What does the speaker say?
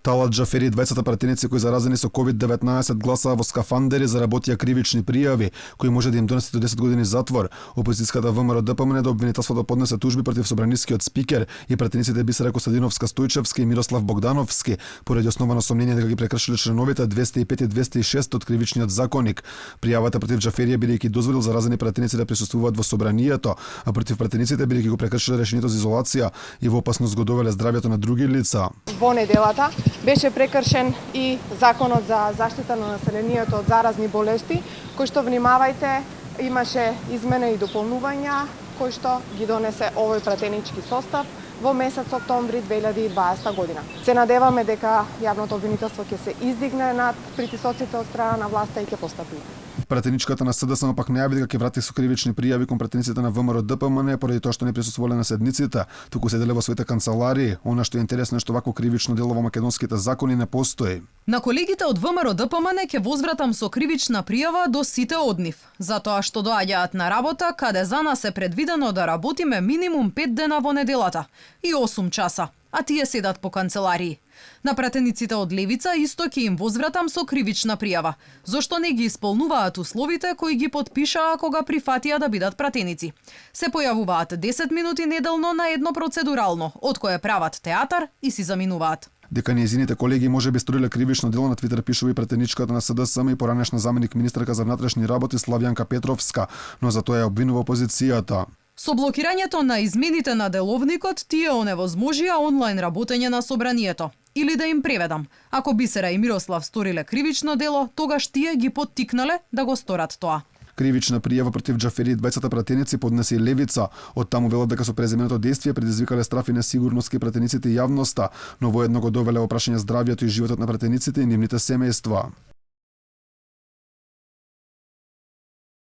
Талат Џафери, двајцата пратеници кои заразени со COVID-19 гласаа во скафандери, заработија кривични пријави, кои може да им донесе до 10 години затвор. Опозицијската ВМРО ДПМН до обвинителството поднесе тужби против собранискиот спикер и пратениците Бисера Костадиновска Стојчевски и Мирослав Богдановски, поради основано сомнение дека ги прекршиле членовите 205 и 206 од кривичниот законник. Пријавата против Џафери бидејќи дозволил заразени пратеници да присуствуваат во собранието, а против пратениците бидејќи го прекршиле решението за изолација и во опасност го довеле здравјето на други лица. Во неделата беше прекршен и Законот за заштита на населението од заразни болести, кој што, внимавајте, имаше измена и дополнувања кој што ги донесе овој пратенички состав во месец октомври 2020 година. Се надеваме дека јавното обвинителство ќе се издигне над притисоците од страна на власта и ќе постапи. Пратеничката на СДСМ пак најави дека ќе врати со кривични пријави кон пратениците на ВМРО ДПМН поради тоа што не присуствувале на седниците, туку седеле во своите канцеларии. Она што е интересно е што вакво кривично дело во македонските закони не постои. На колегите од ВМРО ДПМН ќе возвратам со кривична пријава до сите од нив, затоа што доаѓаат на работа каде за нас е предвидено да работиме минимум 5 дена во неделата и 8 часа, а тие седат по канцеларии. На пратениците од левица исто ќе им возвратам со кривична пријава, зашто не ги исполнуваат условите кои ги потпишаа кога прифатија да бидат пратеници. Се појавуваат 10 минути неделно на едно процедурално, од кое прават театар и си заминуваат. Дека нејзините колеги може би сториле кривично дело на Твитер пишува и пратеничката на СДСМ и поранешна заменик министерка за внатрешни работи Славјанка Петровска, но за тоа ја обвинува опозицијата. Со блокирањето на измените на деловникот, тие оневозможија онлайн работење на собранието. Или да им преведам, ако Бисера и Мирослав сториле кривично дело, тогаш тие ги поттикнале да го сторат тоа. Кривична пријава против Џафери и двајцата пратеници поднесе и левица. Од таму велат дека со преземеното действие предизвикале страф и несигурност кај пратениците и јавноста, но воедно го довеле во прашање здравјето и животот на пратениците и нивните семејства.